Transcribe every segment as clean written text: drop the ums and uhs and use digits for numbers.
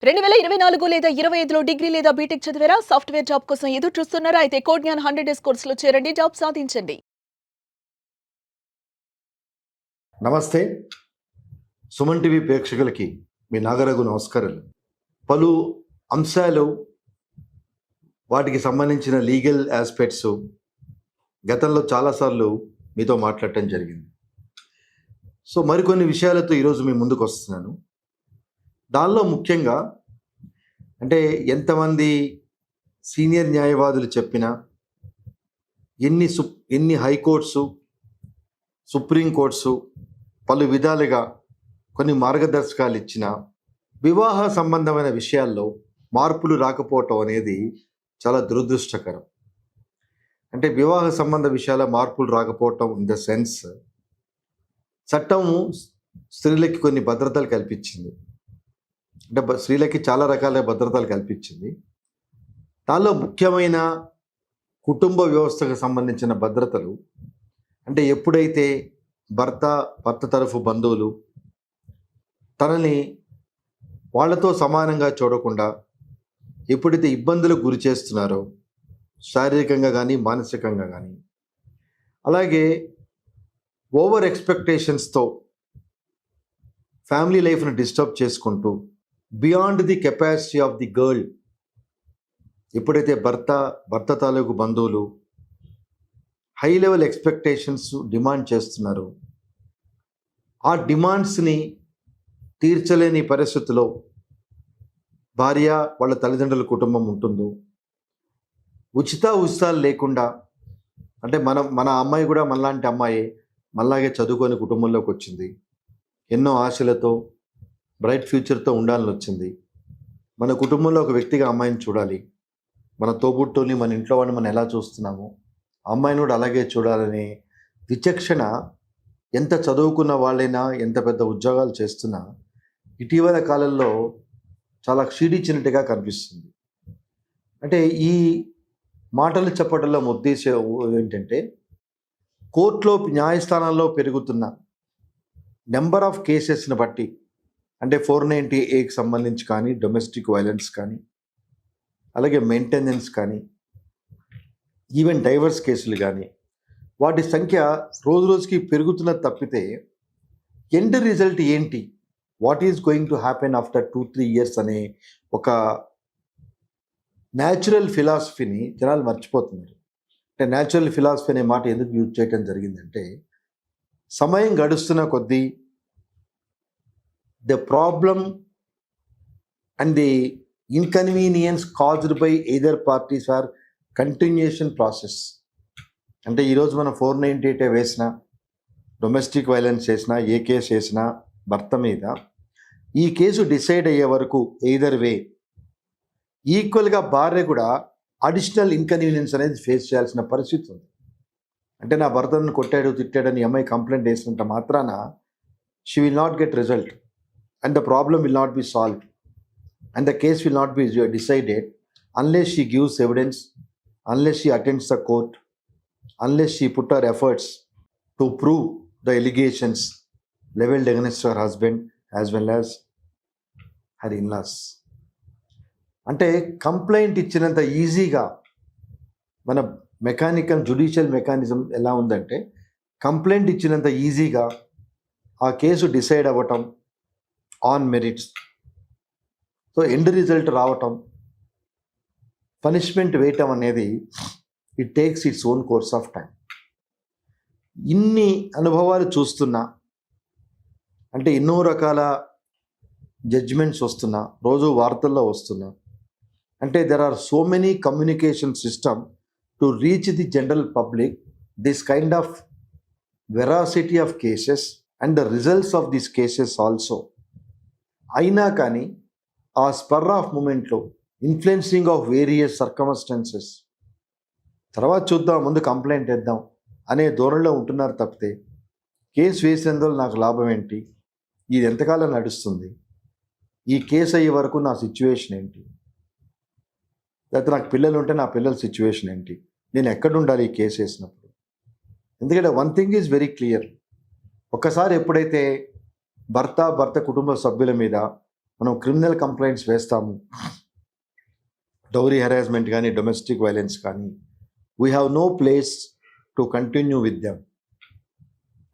2024 లేదా 25లో డిగ్రీ లేదా బీటెక్ చదివారా? సాఫ్ట్‌వేర్ జాబ్ కోసం ఎదురు చూస్తున్నారా? అయితే కోడ్ జ్ఞాన్ 100 డేస్ కోర్సులో చేరండి. జాబ్ సాధించండి. నమస్తే. సుమన్ టీవీ ప్రేక్షకులకి మీ నాగరఘు నమస్కారాలు. పలు అంశాలు, వాటికి సంబంధించిన లీగల్ ఆస్పెక్ట్స్ గతంలో చాలాసార్లు మీతో మాట్లాడటం జరిగింది. సో మరికొన్ని విషయాలతో ఈరోజు మీ ముందుకు వస్తున్నాను. దానిలో ముఖ్యంగా అంటే ఎంతమంది సీనియర్ న్యాయవాదులు చెప్పినా, ఎన్ని హైకోర్ట్సు, సుప్రీంకోర్ట్సు పలు విధాలుగా కొన్ని మార్గదర్శకాలు ఇచ్చిన వివాహ సంబంధమైన విషయాల్లో మార్పులు రాకపోవటం అనేది చాలా దురదృష్టకరం. అంటే వివాహ సంబంధ విషయాల మార్పులు రాకపోవటం ఇన్ ద సెన్స్, చట్టము స్త్రీలకి కొన్ని భద్రతలు కల్పించింది. అంటే స్త్రీలకి చాలా రకాల భద్రతలు కల్పించింది. దానిలో ముఖ్యమైన కుటుంబ వ్యవస్థకు సంబంధించిన భద్రతలు అంటే ఎప్పుడైతే భర్త తరఫు బంధువులు తనని వాళ్ళతో సమానంగా చూడకుండా ఎప్పుడైతే ఇబ్బందులకు గురి చేస్తున్నారో, శారీరకంగా కానీ మానసికంగా కానీ, అలాగే ఓవర్ ఎక్స్పెక్టేషన్స్తో ఫ్యామిలీ లైఫ్ని డిస్టర్బ్ చేసుకుంటూ beyond the capacity of the girl ఎప్పుడైతే భర్త తాలూకు బంధువులు హై లెవెల్ ఎక్స్పెక్టేషన్స్ డిమాండ్ చేస్తున్నారు, ఆ డిమాండ్స్ని తీర్చలేని పరిస్థితిలో భార్య వాళ్ళ తల్లిదండ్రుల కుటుంబం ఉంటుందో, ఉచితాలు లేకుండా, అంటే మన అమ్మాయి కూడా మనలాంటి అమ్మాయి మనలాగే చదువుకొని కుటుంబంలోకి వచ్చింది, ఎన్నో ఆశలతో బ్రైట్ ఫ్యూచర్తో ఉండాలని వచ్చింది. మన కుటుంబంలో ఒక వ్యక్తిగా అమ్మాయిని చూడాలి, మన తోబుట్టుని, మన ఇంట్లో వాడిని మనం ఎలా చూస్తున్నామో అమ్మాయిని కూడా అలాగే చూడాలనే విచక్షణ ఎంత చదువుకున్న వాళ్ళైనా, ఎంత పెద్ద ఉద్యోగాలు చేస్తున్నా ఇటీవల కాలంలో చాలా క్షీణించినట్టుగా కనిపిస్తుంది. అంటే ఈ మాటలు చెప్పడంలో ఉద్దేశం ఏంటంటే, కోర్టులో న్యాయస్థానాల్లో పెరుగుతున్న నెంబర్ ఆఫ్ కేసెస్ని బట్టి, అంటే 490A సంబంధించి కానీ, డొమెస్టిక్ వైలెన్స్ కానీ, అలాగే మెయింటెనెన్స్ కానీ, ఈవెన్ డైవర్స్ కేసులు కానీ, వాటి సంఖ్య రోజు రోజుకి పెరుగుతున్న తప్పితే ఎండ్ రిజల్ట్ ఏంటి, what is going to happen after 2-3 years అనే ఒక న్యాచురల్ ఫిలాసఫీని జనాలు మర్చిపోతున్నారు. అంటే న్యాచురల్ ఫిలాసఫీ అనే మాట ఎందుకు యూజ్ చేయడం జరిగిందంటే, సమయం గడుస్తున్న కొద్దీ the problem and the inconvenience caused by either parties are continuation process. అంటే ఈరోజు మనం 498 వేసినా, డొమెస్టిక్ వైలెన్స్ చేసినా, ఏ కేసు వేసినా భర్త మీద, ఈ కేసు డిసైడ్ అయ్యే వరకు ఎయిదర్ వే ఈక్వల్గా భార్య కూడా అడిషనల్ ఇన్కన్వీనియన్స్ అనేది ఫేస్ చేయాల్సిన పరిస్థితి ఉంది. అంటే నా భర్తను కొట్టాడు, తిట్టాడని అమ్మాయి కంప్లైంట్ వేసినంత మాత్రాన she will not get result, and the problem will not be solved, and the case will not be decided unless she gives evidence, unless she attends the court, unless she put her efforts to prove the allegations leveled against her husband as well as her in-laws. అంటే complaint ఇచ్చినంత ఈజీగా మన judicial mechanism ఎలా ఉందంటే, complaint ఇచ్చినంత ఈజీగా ఆ case decide అవ్వటం on merits, so end result రావటం, పనిష్మెంట్ వేయటం అనేది it takes its own course of time. ఇన్ని అనుభవాలు చూస్తున్నా, అంటే ఎన్నో రకాల జడ్జిమెంట్స్ వస్తున్నా, రోజు వార్తల్లో వస్తున్నా, అంటే there are so many communication system to reach the general public this kind of veracity of cases and the results of these cases also. అయినా కానీ ఆ స్పర్ ఆఫ్ మూమెంట్లో ఇన్ఫ్లుయెన్సింగ్ ఆఫ్ వేరియస్ సర్కమస్టెన్సెస్, తర్వాత చూద్దాం, ముందు కంప్లైంట్ వేద్దాం అనే ధోరణిలో ఉంటున్నారు తప్పితే, కేసు వేసినందువల్ల నాకు లాభం ఏంటి, ఇది ఎంతకాలం నడుస్తుంది, ఈ కేసు అయ్యే వరకు నా సిచ్యువేషన్ ఏంటి, లేకపోతే నాకు పిల్లలు ఉంటే నా పిల్లల సిచ్యువేషన్ ఏంటి, నేను ఎక్కడ ఉండాలి ఈ కేసు వేసినప్పుడు. ఎందుకంటే one thing is very clear, ఒక్కసారి ఎప్పుడైతే భర్త కుటుంబ సభ్యుల మీద మనం క్రిమినల్ కంప్లైంట్స్ వేస్తాము, డౌరీ హెరాస్మెంట్ కానీ డొమెస్టిక్ వైలెన్స్ కానీ, we have no place to continue with them.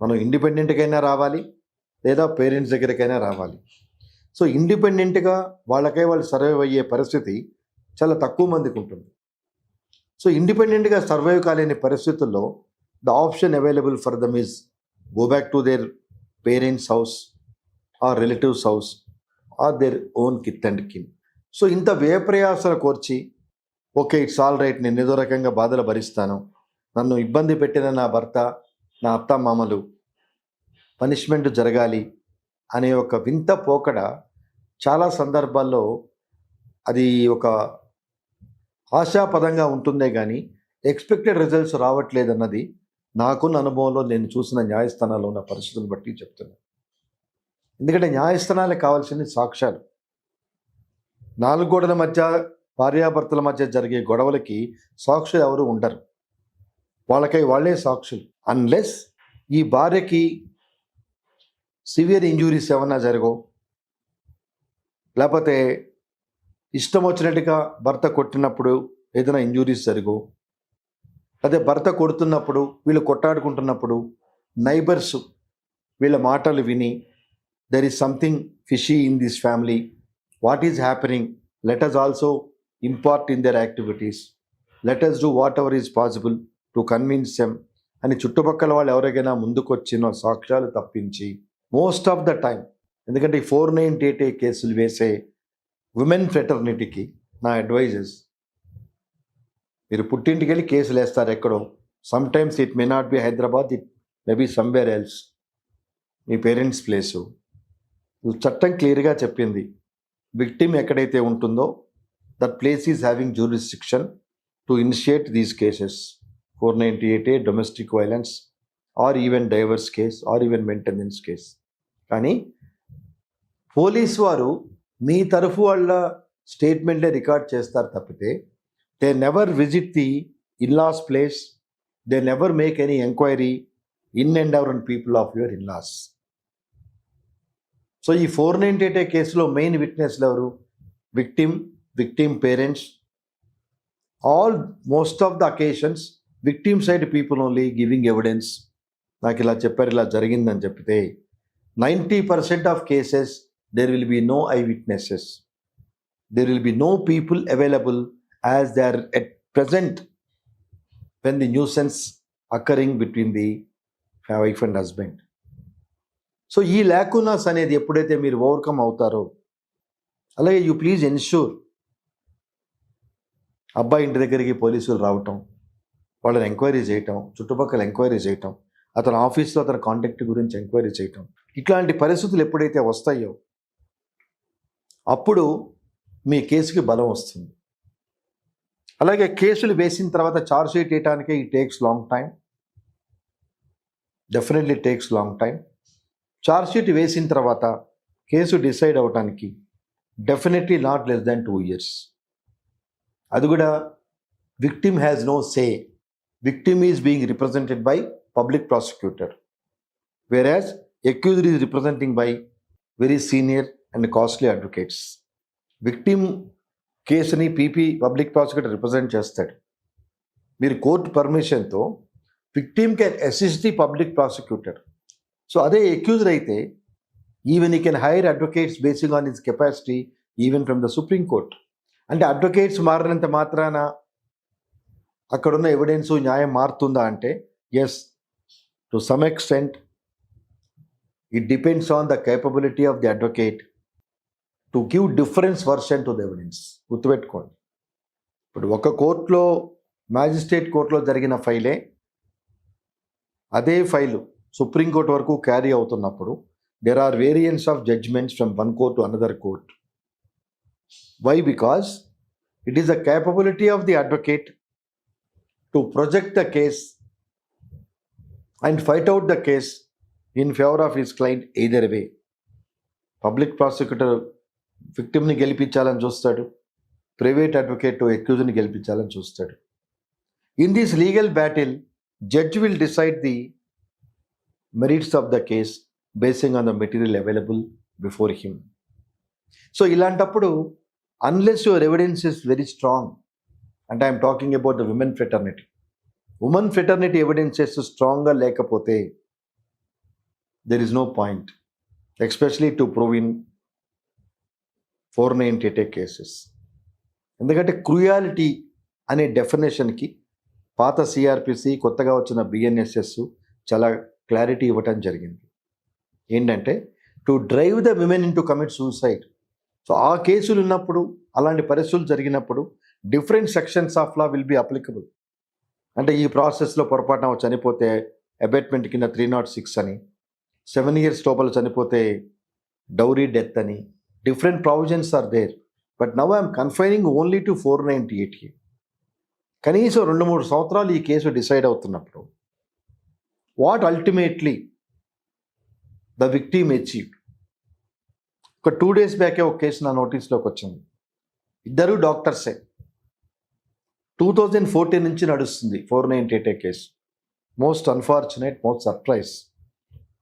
మనం ఇండిపెండెంట్కైనా రావాలి లేదా పేరెంట్స్ దగ్గరికైనా రావాలి. సో ఇండిపెండెంట్గా వాళ్ళకై వాళ్ళు సర్వైవ్ అయ్యే పరిస్థితి చాలా తక్కువ మందికి ఉంటుంది. సో ఇండిపెండెంట్గా సర్వైవ్ కాలేని పరిస్థితుల్లో the option available for them is go back to their parents house or relatives house or their own kith and kin. So ఇంత వ్యయప్రయాసాలు కోర్చి ఓకే ఇట్స్ ఆల్ రైట్, నేను ఏదో రకంగా బాధలు భరిస్తాను, నన్ను ఇబ్బంది పెట్టిన నా భర్త, నా అత్త మామలు పనిష్మెంట్ జరగాలి అనే ఒక వింత పోకడ చాలా సందర్భాల్లో అది ఒక ఆశాపదంగా ఉంటుందే కానీ ఎక్స్పెక్టెడ్ రిజల్ట్స్ రావట్లేదన్నది నాకున్న అనుభవంలో నేను చూసిన న్యాయస్థానాల్లో ఉన్న పరిస్థితులను బట్టి చెప్తున్నాను. ఎందుకంటే న్యాయస్థానాలకు కావాల్సింది సాక్ష్యాలు. 4 గోడల మధ్య భార్యాభర్తల మధ్య జరిగే గొడవలకి సాక్షులు ఎవరు ఉండరు, వాళ్ళకై వాళ్ళే సాక్షులు. అన్లెస్ ఈ భార్యకి సివియర్ ఇంజురీస్ ఏమన్నా జరగో, లేకపోతే ఇష్టం వచ్చినట్టుగా భర్త కొట్టినప్పుడు ఏదైనా ఇంజురీస్ జరగో, అదే భర్త కొడుతున్నప్పుడు వీళ్ళు కొట్టాడుకుంటున్నప్పుడు నైబర్స్ వీళ్ళ మాటలు విని there is something fishy in this family, what is happening, let us also impart in their activities, let us do whatever is possible to convince them అని చుట్టుపక్కల వాళ్ళు ఎవరికైనా ముందుకొచ్చిన సాక్ష్యాలు తప్పించి మోస్ట్ ఆఫ్ ద టైం, ఎందుకంటే ఈ 498A కేసులు వేసే విమెన్ ఫ్రెటర్నిటీకి నా అడ్వైజెస్, మీరు పుట్టింటికి వెళ్ళి కేసులు వేస్తారు ఎక్కడో, sometimes it may not be Hyderabad, it may be somewhere else, మీ పేరెంట్స్ ప్లేసు. చట్టం క్లియర్గా చెప్పింది, విక్టిమ్ ఎక్కడైతే ఉంటుందో that place is having jurisdiction to initiate these cases, 498A domestic violence or even divorce case or even maintenance case. కానీ police వారు మీ తరఫు వాళ్ళ స్టేట్మెంట్లే రికార్డ్ చేస్తారు తప్పితే they never visit the in laws place, they never make any enquiry in and around people of your in laws. So ఈ 498A కేసులో మెయిన్ విట్నెస్లు ఎవరు? Victim parents. Almost of the occasions victim side people only giving evidence, నాకు ఇలా చెప్పారు ఇలా జరిగిందని చెప్పితే 90% of cases there will be no eyewitnesses, there will be no people available as they are at present when the nuisance occurring between the wife and husband. So ఈ లాకునాస్ అనేది ఎప్పుడైతే మీరు ఓవర్కమ్ అవుతారో, అలాగే యూ ప్లీజ్ ఎన్ష్యూర్ అబ్బాయి ఇంటి దగ్గరికి పోలీసులు రావటం, వాళ్ళని ఎంక్వైరీ చేయటం, చుట్టుపక్కల ఎంక్వైరీ చేయటం, అతని ఆఫీస్లో అతని కాంటాక్ట్ గురించి ఎంక్వైరీ చేయటం, ఇట్లాంటి పరిస్థితులు ఎప్పుడైతే వస్తాయో అప్పుడు మీ కేసుకి బలం వస్తుంది. అలాగే కేసులు వేసిన తర్వాత ఛార్జ్ షీట్ వేయటానికి it takes long time, definitely takes long time. Charge sheet వేసిన తర్వాత కేసు డిసైడ్ అవ్వటానికి definitely not less than 2 years. అది కూడా victim has no say, victim is being represented by public prosecutor, whereas accused is representing by very senior and costly advocates. Victim కేసుని public prosecutor represent చేస్తాడు. మీరు court పర్మిషన్తో victim can assist the public prosecutor. So అదే accused అయితే even ఈ can hire advocates basing on his capacity even from the Supreme Court. అంటే advocates మారినంత మాత్రాన అక్కడున్న ఎవిడెన్స్ న్యాయం మారుతుందా అంటే yes, to some extent it depends on the capability of the advocate to give different version to the evidence. గుర్తుపెట్టుకోండి, ఇప్పుడు ఒక కోర్టులో మ్యాజిస్ట్రేట్ కోర్టులో జరిగిన ఫైలే అదే ఫైలు సుప్రీంకోర్టు వరకు క్యారీ అవుతున్నప్పుడు there are variants of judgments from one court to another court. Why? Because it is the capability of the advocate to project the case and fight out the case in favor of his client either way. Public prosecutor విక్టిమ్ని గెలిపించాలని చూస్తాడు, private advocate అక్యూజ్ని గెలిపించాలని చూస్తాడు. In this legal battle judge will decide the merits of the case basing on the material available before him. So ఇలాంటప్పుడు unless your evidence is very strong, అంటే I'm talking about the women fraternity. Women fraternity evidences స్ట్రాంగ్గా లేకపోతే there is no point, especially to prove in 498A cases. ఎందుకంటే cruelty అనే డెఫినేషన్కి పాత CrPC, కొత్తగా వచ్చిన బిఎన్ఎస్ఎస్ చాలా క్లారిటీ ఇవ్వటం జరిగింది. ఏంటంటే to drive the women in to commit suicide. So ఆ కేసులు ఉన్నప్పుడు, అలాంటి పరిస్థితులు జరిగినప్పుడు different sections of law will be applicable. అంటే ఈ ప్రాసెస్లో పొరపాటున చనిపోతే అబేట్మెంట్ కింద 306 అని, 7 years లోపల చనిపోతే డౌరీ డెత్ అని, different provisions are there. But now I'm confining only to 498A. కనీసం 2-3 సంవత్సరాలు ఈ కేసు డిసైడ్ అవుతున్నప్పుడు what ultimately the victim achieved. ఒక 2 days బ్యాకే ఒక కేసు నా నోటీస్లోకి వచ్చింది. ఇద్దరు డాక్టర్సే. 2014 నుంచి నడుస్తుంది 498A case. Most unfortunate, most surprise.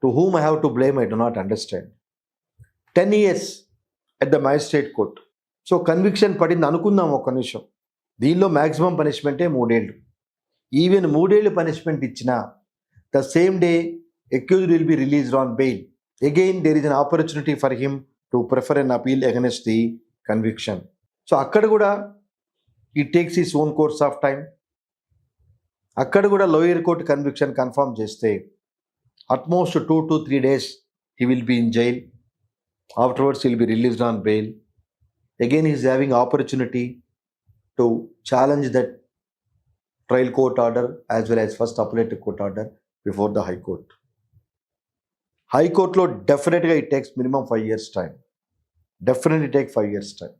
To whom I have to blame I do not understand. 10 years at the magistrate court. So conviction పడింది అనుకుందాం ఒక నిమిషం. దీనిలో మ్యాక్సిమం పనిష్మెంటే 3 ఏళ్ళు. ఈవెన్ 3 ఏళ్ళు పనిష్మెంట్ ఇచ్చినా the same day accused will be released on bail. Again there is an opportunity for him to prefer an appeal against the conviction. So అక్కడ కూడా ఈ takes his own course of time. అక్కడ కూడా lower court conviction confirm చేస్తే at most 2 to 3 days he will be in jail. Afterwards he will be released on bail. Again he is having opportunity to challenge that trial court order as well as first appellate court order before the high court. High court lo definitely it takes minimum 5 years time. Definitely take 5 years time.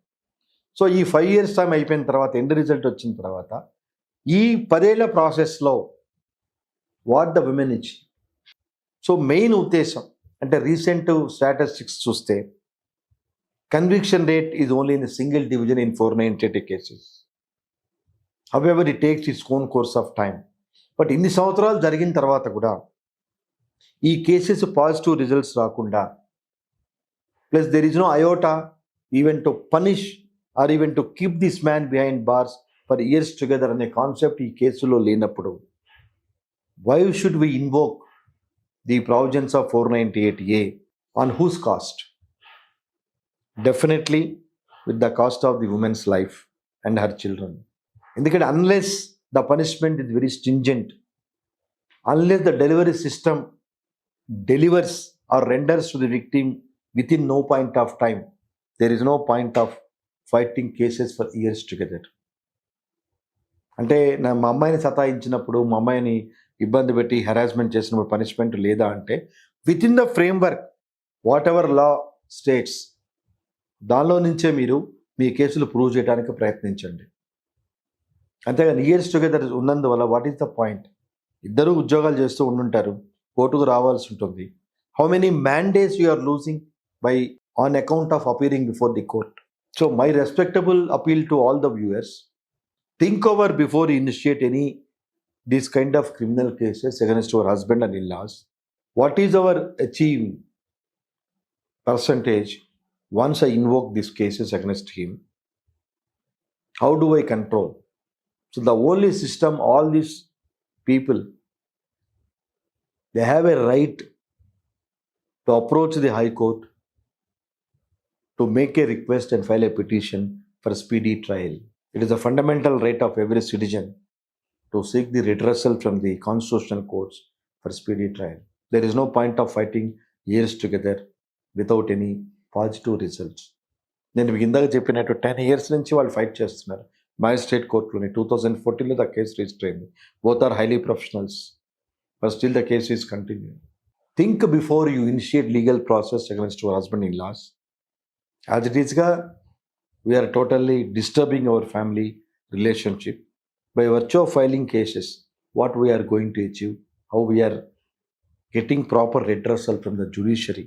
So ఈ 5 years time అయిపోయిన తర్వాత, end result వచ్చిన తర్వాత, ఈ 10 ఏళ్ల ప్రాసెస్లో what the women itch. So main ఉద్దేశం అంటే రీసెంట్ స్టాటిస్టిక్స్ చూస్తే conviction rate is only in single division in 498A cases. However it takes its own course of time. But ఇన్ని సంవత్సరాలు జరిగిన తర్వాత కూడా ఈ కేసెస్ పాజిటివ్ రిజల్ట్స్ రాకుండా, plus there is no iota even to punish or even to keep this man behind bars for years together అనే concept ఈ కేసులో లేనప్పుడు why should we invoke the provisions of 498A on whose cost? Definitely with the cost of the women's life and her children. ఎందుకంటే unless the punishment is very stringent, unless the delivery system delivers or renders to the victim within no point of time, there is no point of fighting cases for years together. అంటే మా అమ్మాయిని సతాయించినప్పుడు, మా అమ్మాయిని ఇబ్బంది పెట్టి harassment చేసినప్పుడు punishment లేదా అంటే within the framework whatever law states, దానిలో నుంచే మీరు మీ కేసులు ప్రూవ్ చేయడానికి ప్రయత్నించండి. అంతేగాని ఇయర్స్ టుగెదర్ ఉన్నందువల్ల వాట్ ఈస్ ద పాయింట్? ఇద్దరు ఉద్యోగాలు చేస్తూ ఉండుంటారు, కోర్టుకు రావాల్సి ఉంటుంది. How many mandays you are losing by on account of appearing before the court? So my respectable appeal to all the viewers, think over before you initiate any this kind of criminal cases against hour husband and in-loss. What is our achieve percentage once I invoke these cases against him? How do I control? So the only system, all these people, they have a right to approach the High Court to make a request and file a petition for speedy trial. It is a fundamental right of every citizen to seek the redressal from the constitutional courts for speedy trial. There is no point of fighting years together without any positive results. నేను మీకు ఇందాక చెప్పినట్టు 10 years నుంచి వాళ్ళు fight చేస్తున్నారు magistrate కోర్టులోని. 2014లో the case register అయింది. Both are highly professionals, but still the case is continuing. Think before you initiate legal process against your husband in laws. As it ఈస్గా we're totally disturbing our family relationship by virtue of filing cases. What we're going to achieve, how we're getting proper redressal from the judiciary.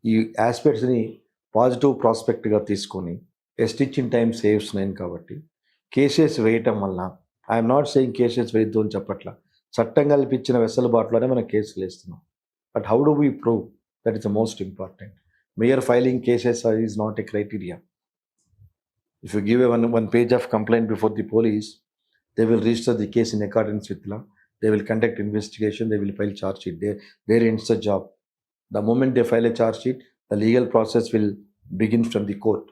ఈ ఆస్పెక్ట్స్ని positive ప్రాస్పెక్ట్గా తీసుకొని a stitch in time saves nine. కాబట్టి cases వేయటం వల్ల, I'm not saying cases వేయద్దు అని చెప్పట్ల, చట్టం కల్పించిన వెసులుబాటులోనే మనం కేసులు వేస్తున్నాం. But how do we prove? That is the most important. mere filing cases is not a criteria. If you give a one page of complaint before the police, they will register the case in accordance with law. They will conduct investigation. They will file charge sheet. There ends the job. The moment they file a charge sheet, the legal process will begin from the court.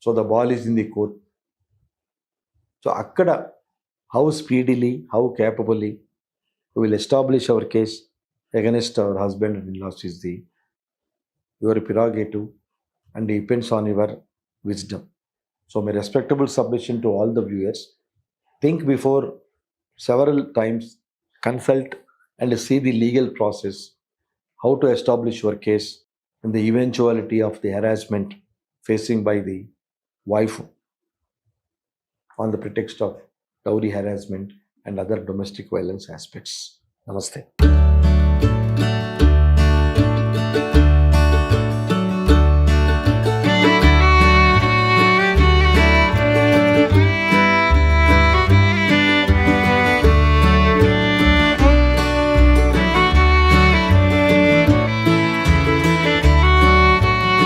So the ball is in the court. So akkada, how speedily, how capably we will establish our case against our husband and in-laws is your prerogative and depends on your wisdom. So my respectable submission to all the viewers, think before several times, consult and see the legal process, how to establish your case in the eventuality of the harassment facing by the wife on the pretext of dowry harassment and other domestic violence aspects. Namaste.